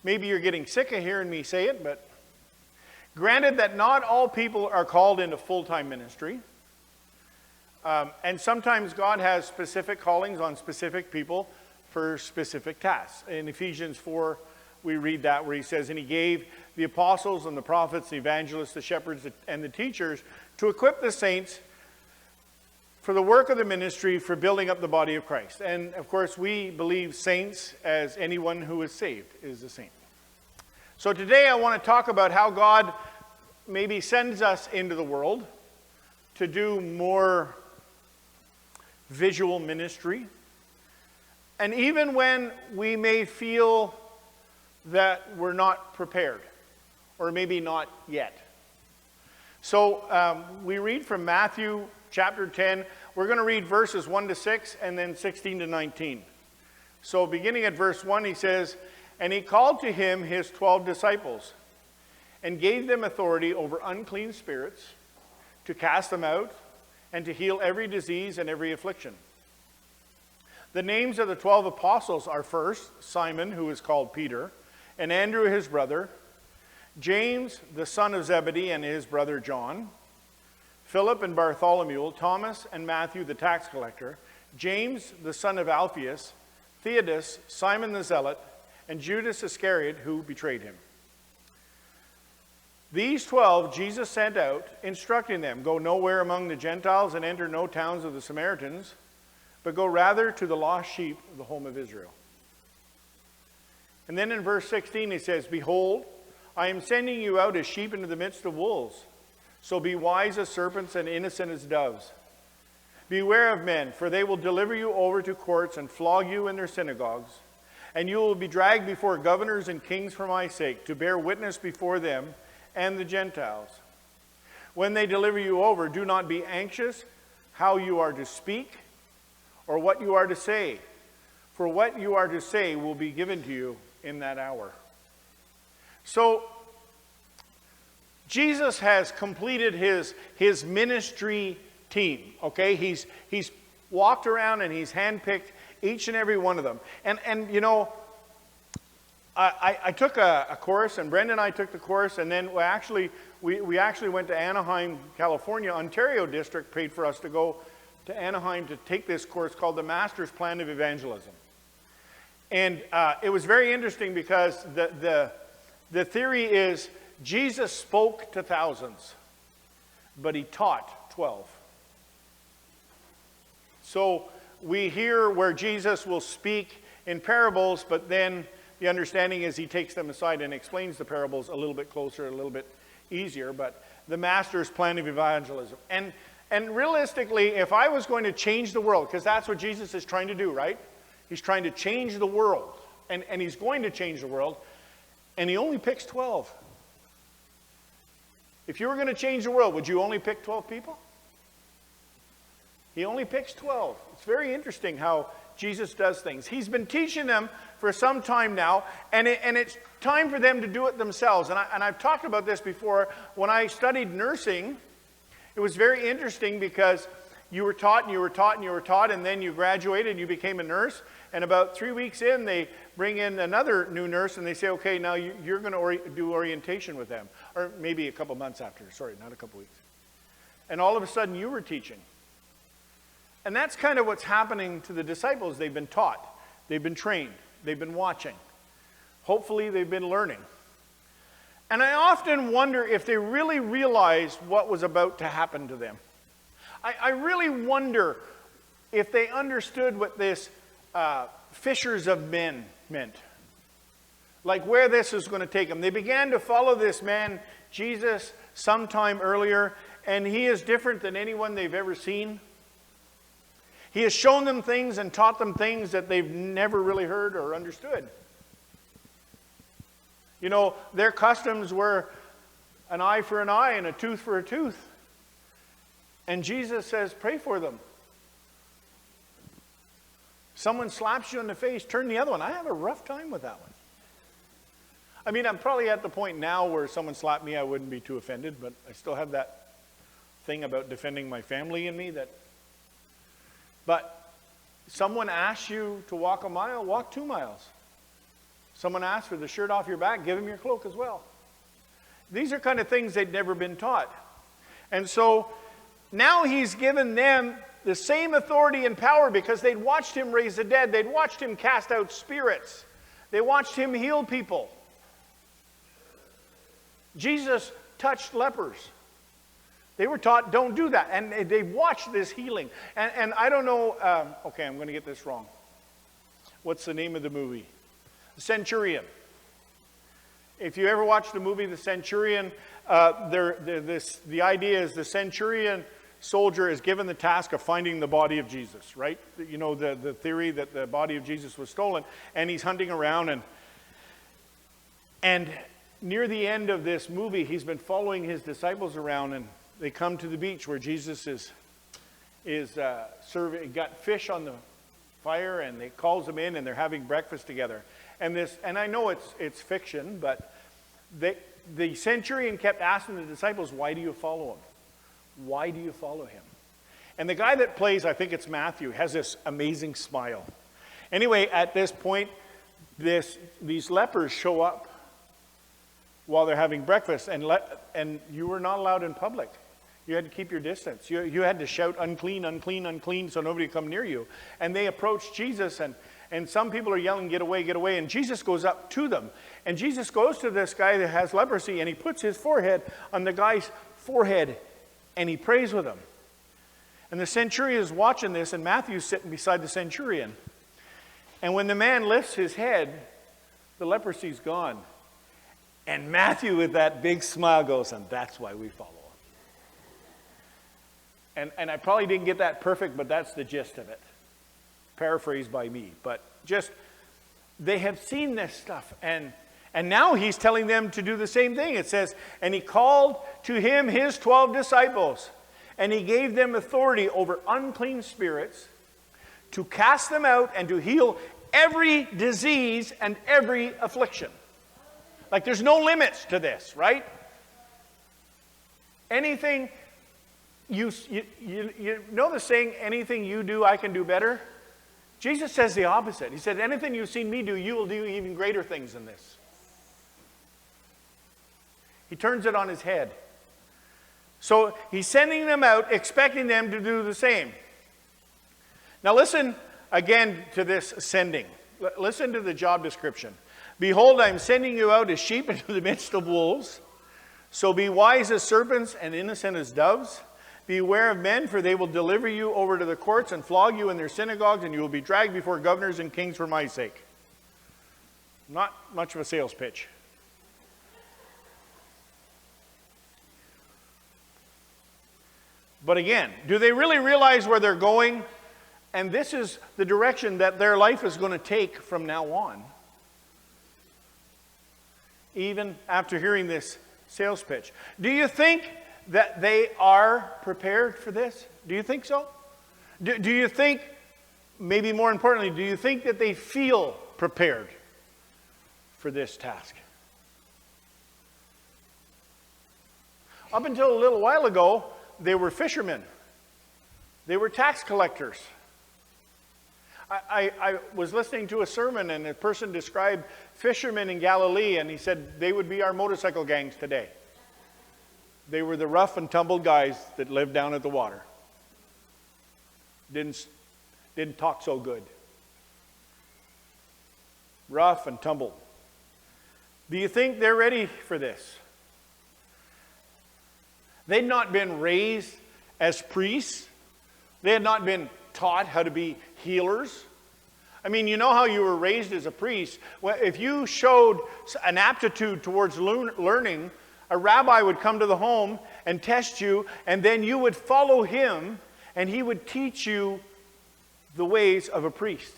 Maybe you're getting sick of hearing me say it, but granted that not all people are called into full-time ministry. And sometimes God has specific callings on specific people for specific tasks. In Ephesians 4, we read that where he says, and he gave the apostles and the prophets, the evangelists, the shepherds, and the teachers to equip the saints for the work of the ministry, for building up the body of Christ. And of course, we believe saints as anyone who is saved is a saint. So today I want to talk about how God maybe sends us into the world to do more visual ministry. And even when we may feel that we're not prepared, or maybe not yet. So we read from Matthew chapter 10. We're going to read verses 1 to 6 and then 16 to 19. So beginning at verse 1, he says, and he called to him his 12 disciples and gave them authority over unclean spirits to cast them out and to heal every disease and every affliction. The names of the 12 apostles are first, Simon, who is called Peter, and Andrew his brother, James the son of Zebedee and his brother John, Philip and Bartholomew, Thomas and Matthew the tax collector, James the son of Alphaeus, Theudas, Simon the zealot, and Judas Iscariot who betrayed him. These 12 Jesus sent out, instructing them, go nowhere among the Gentiles and enter no towns of the Samaritans, but go rather to the lost sheep of the home of Israel. And then in verse 16 he says, behold, I am sending you out as sheep into the midst of wolves. So be wise as serpents and innocent as doves. Beware of men, for they will deliver you over to courts and flog you in their synagogues. And you will be dragged before governors and kings for my sake, to bear witness before them and the Gentiles. When they deliver you over, do not be anxious how you are to speak or what you are to say. For what you are to say will be given to you in that hour. So, Jesus has completed his ministry team, okay? He's walked around and he's handpicked each and every one of them. And you know, I took a course, and Brenda and I took the course, and then we actually went to Anaheim, California. Ontario District paid for us to go to Anaheim to take this course called the Master's Plan of Evangelism. And it was very interesting because the theory is Jesus spoke to thousands, but he taught 12. So we hear where Jesus will speak in parables, but then the understanding is he takes them aside and explains the parables a little bit closer, a little bit easier, but the Master's Plan of Evangelism. And realistically, if I was going to change the world, because that's what Jesus is trying to do, right? He's trying to change the world, and he's going to change the world, and he only picks 12. If you were going to change the world, would you only pick 12 people? He only picks 12. It's very interesting how Jesus does things. He's been teaching them for some time now, and it's time for them to do it themselves. And I've talked about this before. When I studied nursing, it was very interesting because you were taught and you were taught and you were taught, and then you graduated and you became a nurse. And about 3 weeks in, they bring in another new nurse and they say, okay, now you're going to do orientation with them. Or maybe a couple months after. Sorry, not a couple weeks. And all of a sudden you were teaching. And that's kind of what's happening to the disciples. They've been taught. They've been trained. They've been watching. Hopefully they've been learning. And I often wonder if they really realized what was about to happen to them. I really wonder if they understood what this fishers of men meant. Like where this is going to take them. They began to follow this man, Jesus, sometime earlier, and he is different than anyone they've ever seen. He has shown them things and taught them things that they've never really heard or understood. You know, their customs were an eye for an eye and a tooth for a tooth. And Jesus says, pray for them. Someone slaps you in the face, turn the other one. I have a rough time with that one. I mean, I'm probably at the point now where someone slapped me, I wouldn't be too offended, but I still have that thing about defending my family in me that. But someone asks you to walk a mile, walk 2 miles. Someone asks for the shirt off your back, give him your cloak as well. These are kind of things they'd never been taught. And so now he's given them the same authority and power because they'd watched him raise the dead. They'd watched him cast out spirits. They watched him heal people. Jesus touched lepers. They were taught, don't do that. And they watched this healing. And I don't know, okay, I'm going to get this wrong. What's the name of the movie? The Centurion. If you ever watched the movie The Centurion, the idea is the centurion soldier is given the task of finding the body of Jesus, right? You know, the theory that the body of Jesus was stolen, and he's hunting around, and near the end of this movie, he's been following his disciples around, and they come to the beach where Jesus is serving, got fish on the fire, and he calls them in, and they're having breakfast together. And I know it's fiction, but the centurion kept asking the disciples, why do you follow him? Why do you follow him? And the guy that plays, I think it's Matthew, has this amazing smile. Anyway, at this point, these lepers show up while they're having breakfast, and you were not allowed in public. You had to keep your distance. You had to shout, unclean, unclean, unclean, so nobody would come near you. And they approached Jesus, and some people are yelling, get away, get away. And Jesus goes up to them. And Jesus goes to this guy that has leprosy, and he puts his forehead on the guy's forehead, and he prays with him. And the centurion is watching this, and Matthew's sitting beside the centurion. And when the man lifts his head, the leprosy's gone. And Matthew, with that big smile, goes, and that's why we follow him. And I probably didn't get that perfect, but that's the gist of it. Paraphrased by me. But just, they have seen this stuff. And now he's telling them to do the same thing. It says, and he called to him his 12 disciples, and he gave them authority over unclean spirits to cast them out and to heal every disease and every affliction. Like there's no limits to this, right? Anything, you know the saying, anything you do, I can do better? Jesus says the opposite. He said, anything you've seen me do, you will do even greater things than this. He turns it on his head. So he's sending them out, expecting them to do the same. Now listen again to this sending. Listen to the job description. Behold, I am sending you out as sheep into the midst of wolves. So be wise as serpents and innocent as doves. Beware of men, for they will deliver you over to the courts and flog you in their synagogues, and you will be dragged before governors and kings for my sake. Not much of a sales pitch. But again, do they really realize where they're going? And this is the direction that their life is going to take from now on. Even after hearing this sales pitch. Do you think that they are prepared for this? Do you think so? Do you think, maybe more importantly, do you think that they feel prepared for this task? Up until a little while ago, they were fishermen. They were tax collectors. I was listening to a sermon, and a person described fishermen in Galilee, and he said they would be our motorcycle gangs today. They were the rough and tumble guys that lived down at the water. Didn't talk so good. Rough and tumble. Do you think they're ready for this? They'd not been raised as priests. They had not been taught how to be healers. I mean, you know how you were raised as a priest? Well, if you showed an aptitude towards learning, a rabbi would come to the home and test you, and then you would follow him, and he would teach you the ways of a priest.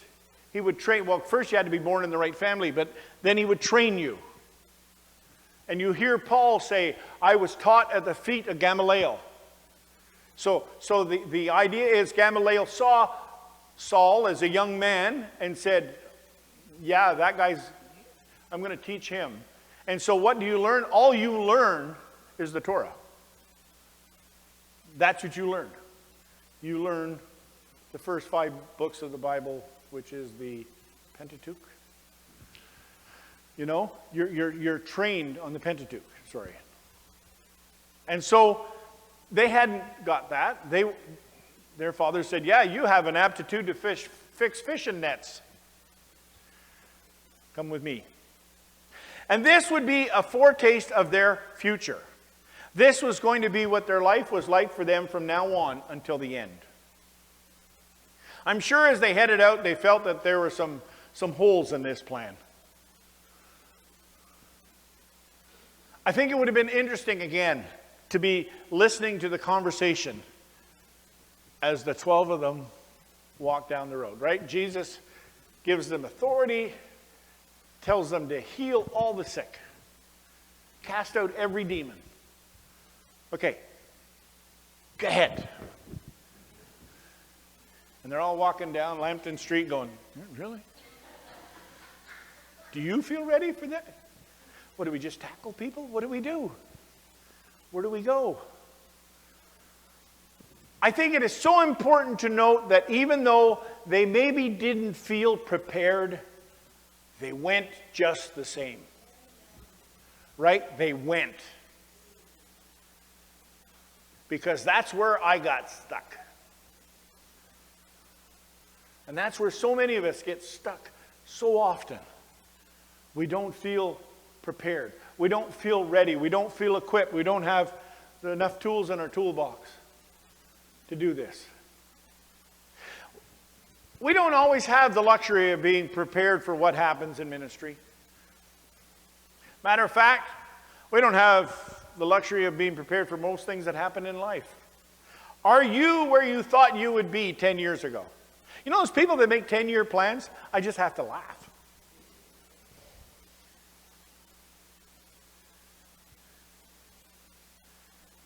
He would train, well, first you had to be born in the right family, but then he would train you. And you hear Paul say, I was taught at the feet of Gamaliel. So the idea is Gamaliel saw Saul as a young man and said, yeah, that guy's, I'm going to teach him. And so what do you learn? All you learn is the Torah. That's what you learn. You learn the first 5 books of the Bible, which is the Pentateuch. You know, you're trained on the Pentateuch, sorry. And so they hadn't got that. Their father said, yeah, you have an aptitude to fix fishing nets. Come with me. And this would be a foretaste of their future. This was going to be what their life was like for them from now on until the end. I'm sure as they headed out, they felt that there were some holes in this plan. I think it would have been interesting, again, to be listening to the conversation as the 12 of them walk down the road, right? Jesus gives them authority, tells them to heal all the sick, cast out every demon. Okay, go ahead. And they're all walking down Lambton Street going, really? Do you feel ready for that? What, do we just tackle people? What do we do? Where do we go? I think it is so important to note that even though they maybe didn't feel prepared, they went just the same. Right? They went. Because that's where I got stuck. And that's where so many of us get stuck so often. We don't feel prepared. We don't feel ready. We don't feel equipped. We don't have enough tools in our toolbox to do this. We don't always have the luxury of being prepared for what happens in ministry. Matter of fact, we don't have the luxury of being prepared for most things that happen in life. Are you where you thought you would be 10 years ago? You know those people that make 10-year plans? I just have to laugh.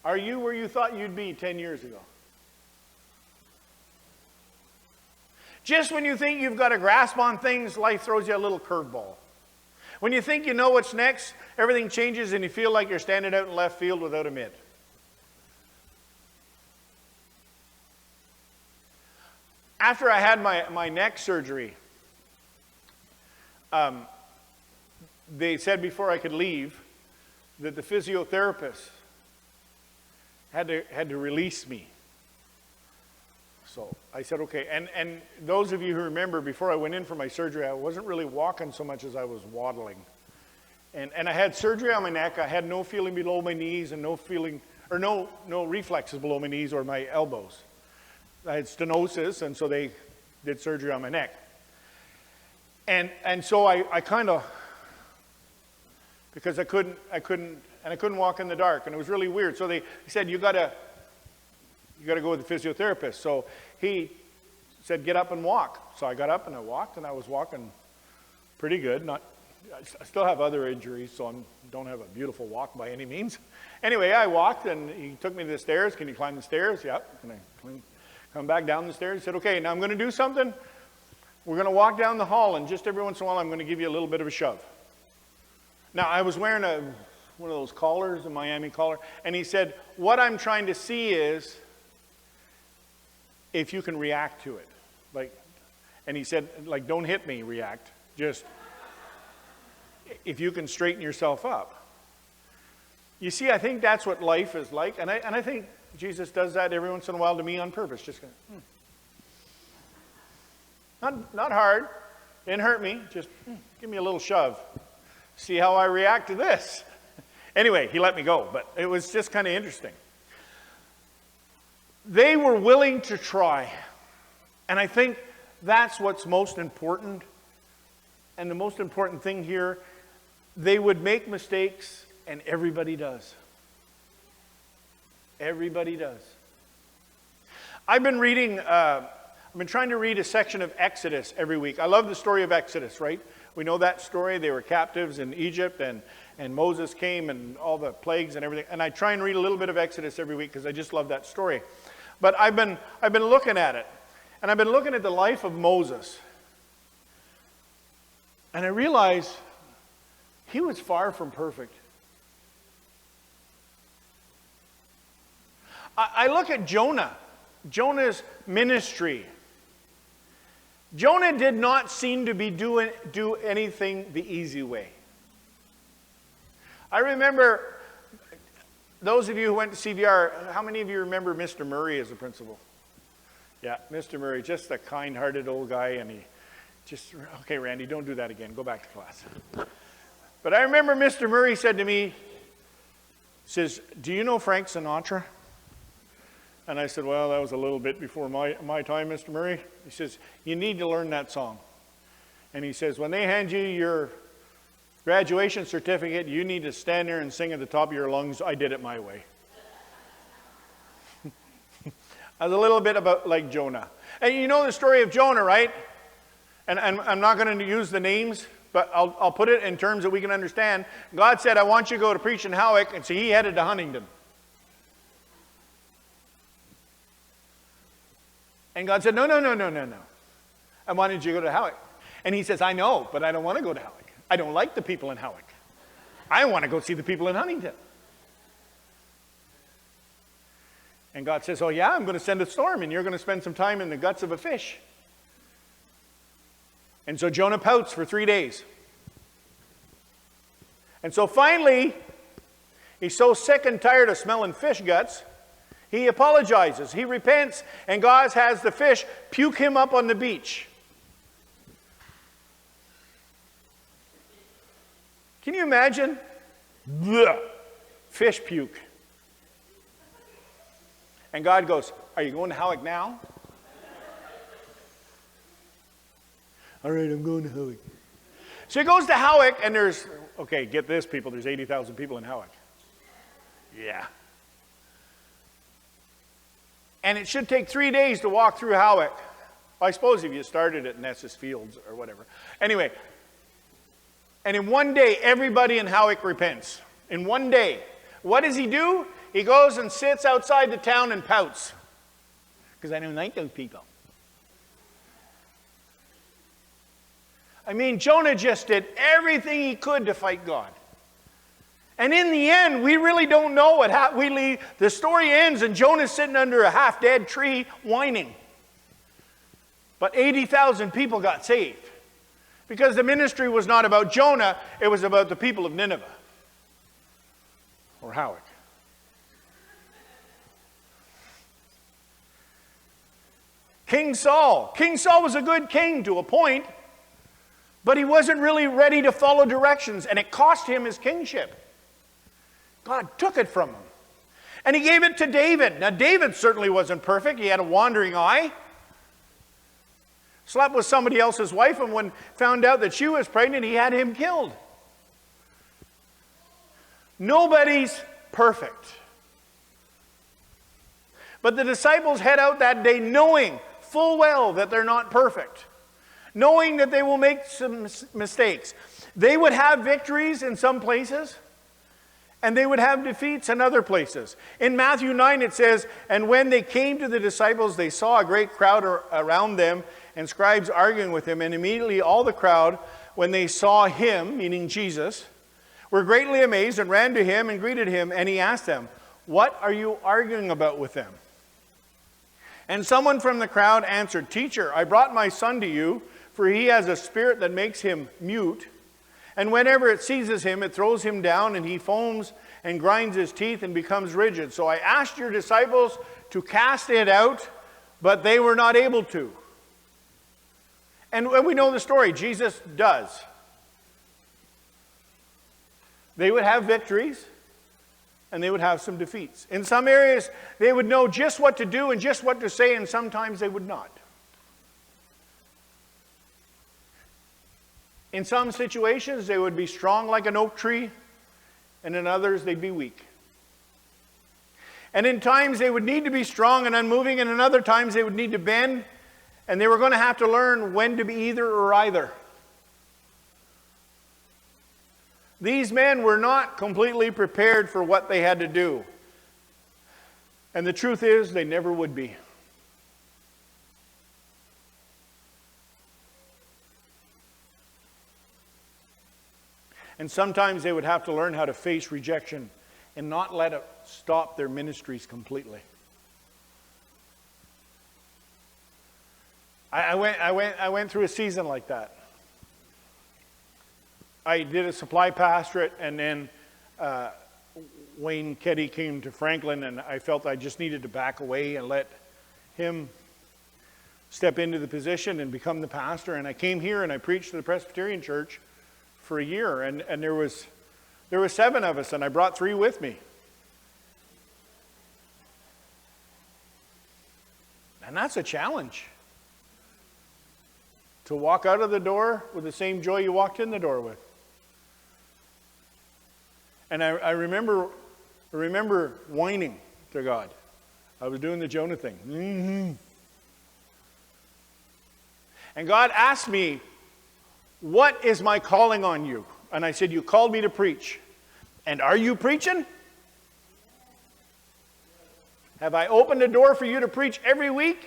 Are you where you thought you'd be 10 years ago? Just when you think you've got a grasp on things, life throws you a little curveball. When you think you know what's next, everything changes and you feel like you're standing out in left field without a mitt. After I had my neck surgery, they said before I could leave that the physiotherapist had to release me. So I said, okay. And those of you who remember, before I went in for my surgery, I wasn't really walking so much as I was waddling. And I had surgery on my neck. I had no feeling below my knees and no reflexes below my knees or my elbows. I had stenosis, and so they did surgery on my neck. And so I kind of, because I couldn't walk in the dark, and it was really weird. So they said, you got to go with the physiotherapist. So he said, get up and walk. So I got up and I walked, and I was walking pretty good. I still have other injuries, so I don't have a beautiful walk by any means. Anyway, I walked, and he took me to the stairs. Can you climb the stairs? Yep. Can I come back down the stairs? He said, okay, now I'm going to do something. We're going to walk down the hall, and just every once in a while, I'm going to give you a little bit of a shove. Now, I was wearing one of those collars, a Miami collar, and he said, what I'm trying to see is if you can react to it. And he said, don't hit me, react. Just if you can straighten yourself up. You see, I think that's what life is like, and I think Jesus does that every once in a while to me on purpose. Just not hard, didn't hurt me, just give me a little shove. See how I react to this. Anyway, he let me go, but it was just kind of interesting. They were willing to try, and I think that's what's most important. And the most important thing here, they would make mistakes, and everybody does. Everybody does. I've been trying to read a section of Exodus every week. I love the story of Exodus, right? We know that story. They were captives in Egypt, and Moses came and all the plagues and everything. And I try and read a little bit of Exodus every week because I just love that story. But I've been looking at it, and I've been looking at the life of Moses. And I realize he was far from perfect. I look at Jonah's ministry. Jonah did not seem to be do anything the easy way. I remember, those of you who went to CVR, how many of you remember Mr. Murray as a principal? Yeah, Mr. Murray, just a kind-hearted old guy, and he just, okay, Randy, don't do that again. Go back to class. But I remember Mr. Murray said to me, says, do you know Frank Sinatra? And I said, well, that was a little bit before my time, Mr. Murray. He says, you need to learn that song. And he says, when they hand you your graduation certificate, you need to stand there and sing at the top of your lungs, I did it my way. I was a little bit about like Jonah. And you know the story of Jonah, right? And I'm not going to use the names, but I'll put it in terms that we can understand. God said, I want you to go to preach in Howick, and so he headed to Huntington. And God said, no. I wanted you to go to Howick. And he says, I know, but I don't want to go to Howick. I don't like the people in Howick. I want to go see the people in Huntington. And God says, oh yeah, I'm going to send a storm, and you're going to spend some time in the guts of a fish. And so Jonah pouts for 3 days. And so finally, he's so sick and tired of smelling fish guts, he apologizes, he repents, and God has the fish puke him up on the beach. Can you imagine? Blech, fish puke. And God goes, are you going to Howick now? All right, I'm going to Howick. So he goes to Howick, and there's, okay, get this, people, there's 80,000 people in Howick. Yeah. And it should take 3 days to walk through Howick. Well, I suppose if you started at Nessus Fields or whatever. Anyway, and in 1 day, everybody in Howick repents. In 1 day. What does he do? He goes and sits outside the town and pouts. Because I don't like those people. I mean, Jonah just did everything he could to fight God. And in the end, we really don't know what happened. The story ends and Jonah's sitting under a half-dead tree whining. But 80,000 people got saved. Because the ministry was not about Jonah, it was about the people of Nineveh. Or Howick. King Saul. King Saul was a good king to a point. But he wasn't really ready to follow directions, and it cost him his kingship. God took it from him. And he gave it to David. Now, David certainly wasn't perfect. He had a wandering eye. Slept with somebody else's wife, and when found out that she was pregnant, he had him killed. Nobody's perfect. But the disciples head out that day knowing full well that they're not perfect. Knowing that they will make some mistakes. They would have victories in some places, and they would have defeats in other places. In Matthew 9 it says, and when they came to the disciples, they saw a great crowd around them, and scribes arguing with him, and immediately all the crowd, when they saw him, meaning Jesus, were greatly amazed and ran to him and greeted him, and he asked them, what are you arguing about with them? And someone from the crowd answered, Teacher, I brought my son to you, for he has a spirit that makes him mute. And whenever it seizes him, it throws him down, and he foams and grinds his teeth and becomes rigid. So I asked your disciples to cast it out, but they were not able to. And we know the story. Jesus does. They would have victories, and they would have some defeats. In some areas, they would know just what to do and just what to say, and sometimes they would not. In some situations, they would be strong like an oak tree, and in others, they'd be weak. And in times, they would need to be strong and unmoving, and in other times, they would need to bend, and they were going to have to learn when to be either or either. These men were not completely prepared for what they had to do. And the truth is, they never would be. And sometimes they would have to learn how to face rejection and not let it stop their ministries completely. I went through a season like that. I did a supply pastorate, and then Wayne Keddy came to Franklin, and I felt I just needed to back away and let him step into the position and become the pastor. And I came here and I preached to the Presbyterian Church for a year, and there was 7 of us, and I brought 3 with me. And that's a challenge. To walk out of the door with the same joy you walked in the door with. And I remember whining to God. I was doing the Jonah thing. Mm-hmm. And God asked me, what is my calling on you? And I said, you called me to preach. And are you preaching? Have I opened a door for you to preach every week?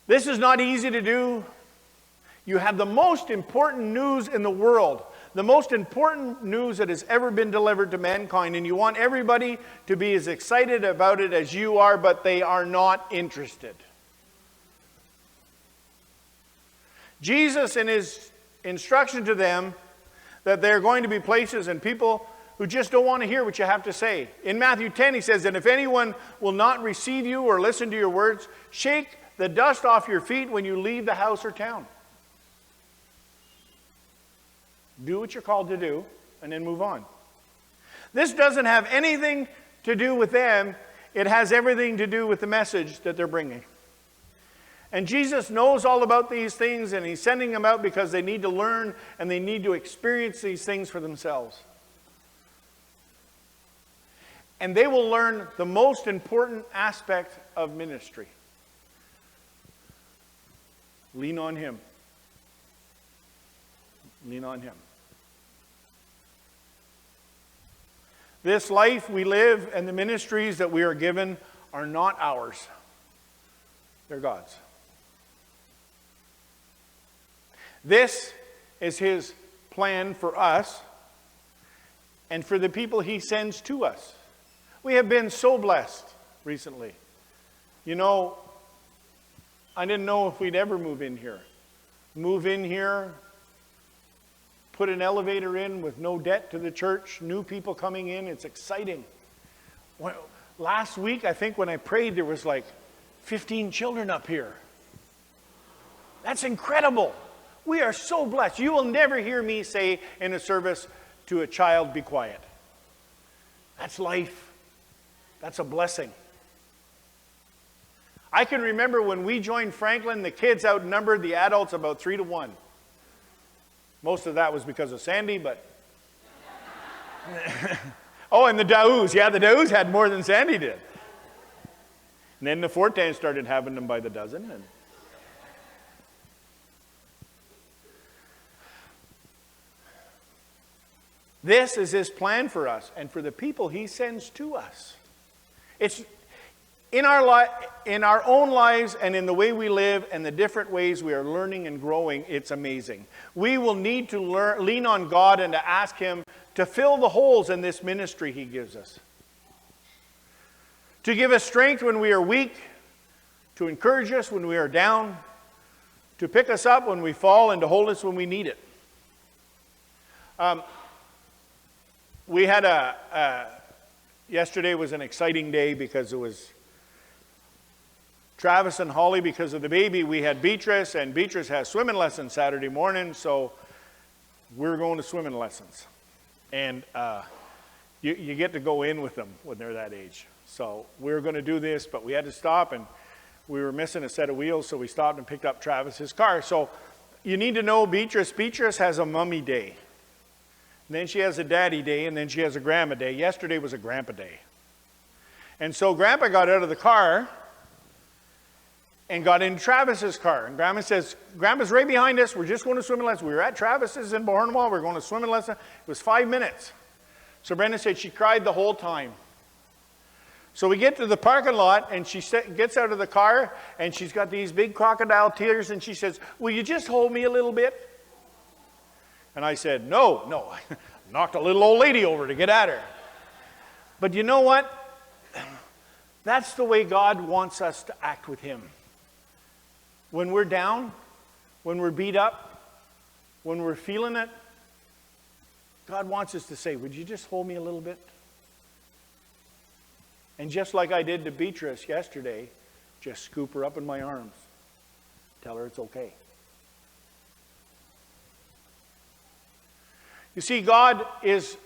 This is not easy to do. You have the most important news in the world, the most important news that has ever been delivered to mankind, and you want everybody to be as excited about it as you are, but they are not interested. Jesus, in his instruction to them, that there are going to be places and people who just don't want to hear what you have to say. In Matthew 10, he says, and if anyone will not receive you or listen to your words, shake the dust off your feet when you leave the house or town. Do what you're called to do, and then move on. This doesn't have anything to do with them. It has everything to do with the message that they're bringing. And Jesus knows all about these things, and he's sending them out because they need to learn and they need to experience these things for themselves. And they will learn the most important aspect of ministry. Lean on him. Lean on him. This life we live and the ministries that we are given are not ours. They're God's. This is his plan for us and for the people he sends to us. We have been so blessed recently. You know, I didn't know if we'd ever move in here. Move in here, put an elevator in with no debt to the church, new people coming in. It's exciting. Last week, I think when I prayed, there was like 15 children up here. That's incredible. We are so blessed. You will never hear me say in a service to a child, be quiet. That's life. That's a blessing. I can remember when we joined Franklin, the kids outnumbered the adults about 3-1. Most of that was because of Sandy, but... Oh, and the Daouz. Yeah, the Daouz had more than Sandy did. And then the Fortans started having them by the dozen. And this is his plan for us and for the people he sends to us. It's in our own lives and in the way we live and the different ways we are learning and growing, it's amazing. We will need to lean on God and to ask him to fill the holes in this ministry he gives us. To give us strength when we are weak, to encourage us when we are down, to pick us up when we fall, and to hold us when we need it. We had yesterday was an exciting day because it was Travis and Holly, because of the baby. We had Beatrice, and Beatrice has swimming lessons Saturday morning, so we're going to swimming lessons. And you get to go in with them when they're that age. So we were going to do this, but we had to stop, and we were missing a set of wheels, so we stopped and picked up Travis's car. So you need to know Beatrice. Beatrice has a mommy day. And then she has a daddy day, and then she has a grandma day. Yesterday was a grandpa day. And so Grandpa got out of the car and got in Travis's car. And Grandma says, Grandpa's right behind us. We're just going to swimming lesson. We were at Travis's in Bohornwall. We're going to swimming lesson. It was 5 minutes. So Brenda said she cried the whole time. So we get to the parking lot, and she gets out of the car, and she's got these big crocodile tears, and she says, will you just hold me a little bit? And I said, no. Knocked a little old lady over to get at her. But you know what? That's the way God wants us to act with him. When we're down, when we're beat up, when we're feeling it, God wants us to say, would you just hold me a little bit? And just like I did to Beatrice yesterday, just scoop her up in my arms. Tell her it's okay. You see, God is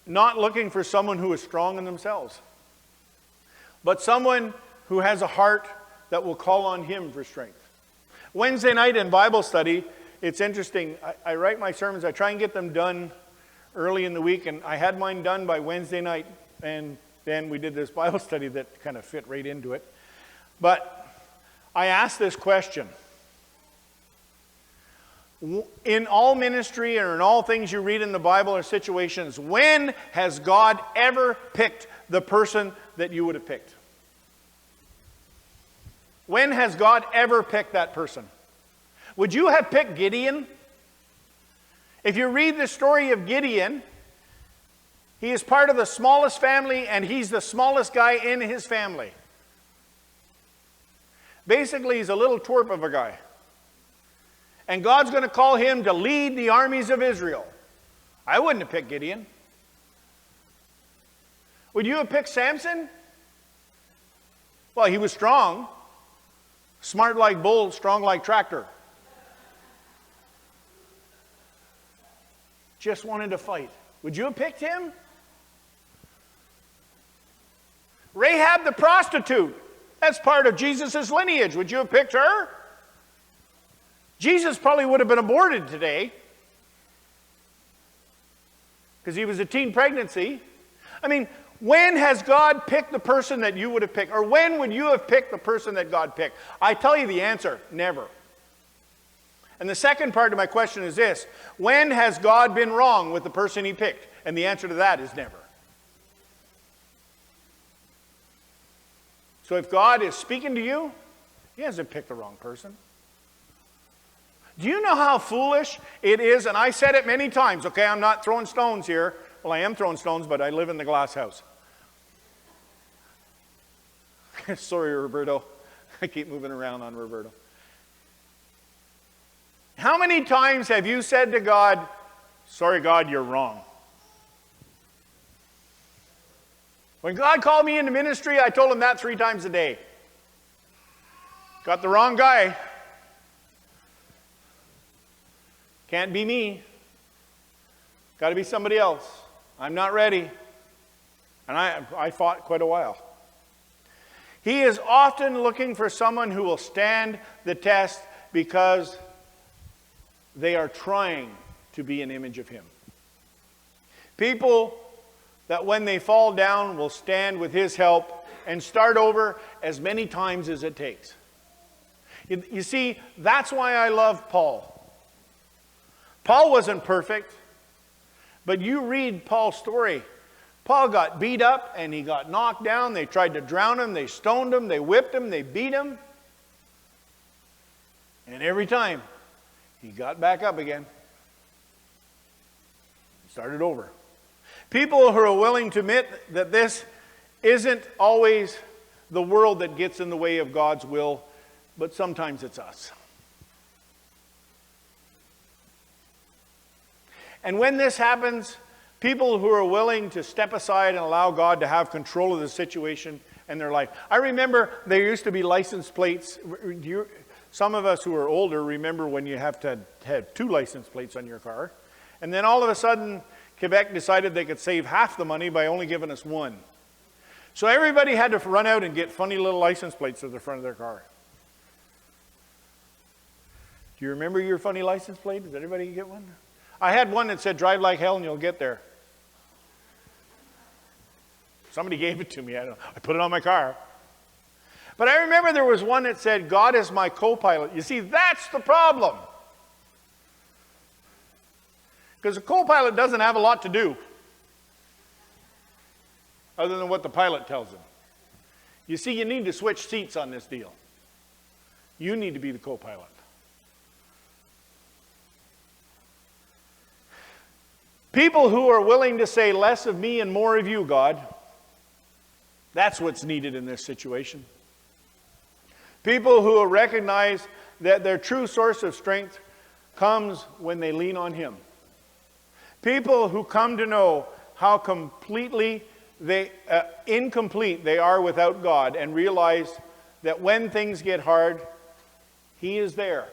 not looking for someone who is strong in themselves, but someone who has a heart that will call on Him for strength. Wednesday night in Bible study, it's interesting. I write my sermons. I try and get them done early in the week, and I had mine done by Wednesday night, and then we did this Bible study that kind of fit right into it. But I asked this question. In all ministry or in all things you read in the Bible or situations, when has God ever picked the person that you would have picked? When has God ever picked that person? Would you have picked Gideon? If you read the story of Gideon, he is part of the smallest family, and he's the smallest guy in his family. Basically, he's a little twerp of a guy. And God's going to call him to lead the armies of Israel. I wouldn't have picked Gideon. Would you have picked Samson? Well, he was strong. Smart like bull, strong like tractor. Just wanted to fight. Would you have picked him? Rahab the prostitute. That's part of Jesus' lineage. Would you have picked her? Jesus probably would have been aborted today because he was a teen pregnancy. I mean, when has God picked the person that you would have picked? Or when would you have picked the person that God picked? I tell you the answer, never. And the second part of my question is this: when has God been wrong with the person he picked? And the answer to that is never. So if God is speaking to you, he hasn't picked the wrong person. Do you know how foolish it is? And I said it many times, okay? I'm not throwing stones here. Well, I am throwing stones, but I live in the glass house. Sorry, Roberto. I keep moving around on Roberto. How many times have you said to God, sorry, God, you're wrong? When God called me into ministry, I told him that 3 times a day. Got the wrong guy. Can't be me. Got to be somebody else. I'm not ready. And I fought quite a while. He is often looking for someone who will stand the test because they are trying to be an image of him. People that when they fall down will stand with his help and start over as many times as it takes. You see, that's why I love Paul. Paul wasn't perfect, but you read Paul's story. Paul got beat up and he got knocked down. They tried to drown him. They stoned him. They whipped him. They beat him. And every time, he got back up again. Started over. People who are willing to admit that this isn't always the world that gets in the way of God's will, but sometimes it's us. And when this happens, people who are willing to step aside and allow God to have control of the situation and their life. I remember there used to be license plates. Some of us who are older remember when you have to have 2 license plates on your car. And then all of a sudden, Quebec decided they could save half the money by only giving us 1. So everybody had to run out and get funny little license plates at the front of their car. Do you remember your funny license plate? Did anybody get one? I had one that said, drive like hell and you'll get there. Somebody gave it to me. I put it on my car. But I remember there was one that said, God is my co-pilot. You see, that's the problem. Because the co-pilot doesn't have a lot to do other than what the pilot tells him. You see, you need to switch seats on this deal. You need to be the co-pilot. People who are willing to say less of me and more of you, God, that's what's needed in this situation. People who will recognize that their true source of strength comes when they lean on Him. People who come to know how completely incomplete they are without God and realize that when things get hard, He is there,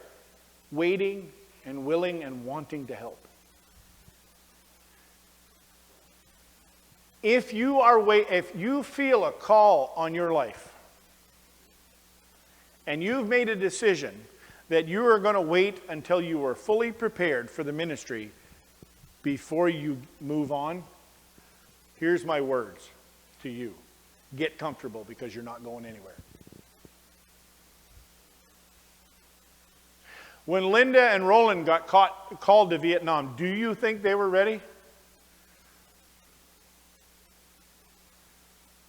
waiting and willing and wanting to help. If you feel a call on your life and you've made a decision that you are going to wait until you are fully prepared for the ministry before you move on, here's my words to you. Get comfortable, because you're not going anywhere. When Linda and Roland got called to Vietnam, do you think they were ready?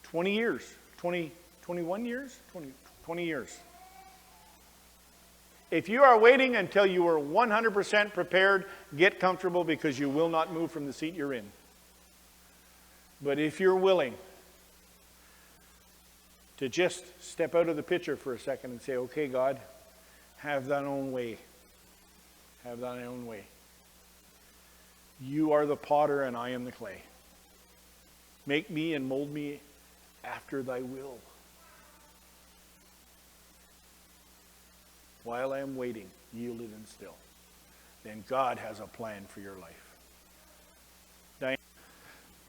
20 years. 21 years? 20 years. If you are waiting until you are 100% prepared, get comfortable, because you will not move from the seat you're in. But if you're willing to just step out of the picture for a second and say, okay, God, have thine own way. Have thine own way. You are the potter and I am the clay. Make me and mold me after thy will. While I am waiting, yielded and still, then God has a plan for your life. Diane.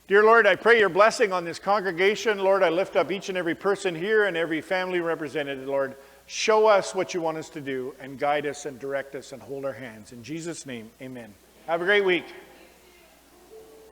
Dear Lord, I pray your blessing on this congregation. Lord, I lift up each and every person here and every family represented. Lord, show us what you want us to do and guide us and direct us and hold our hands. In Jesus' name, amen. Have a great week.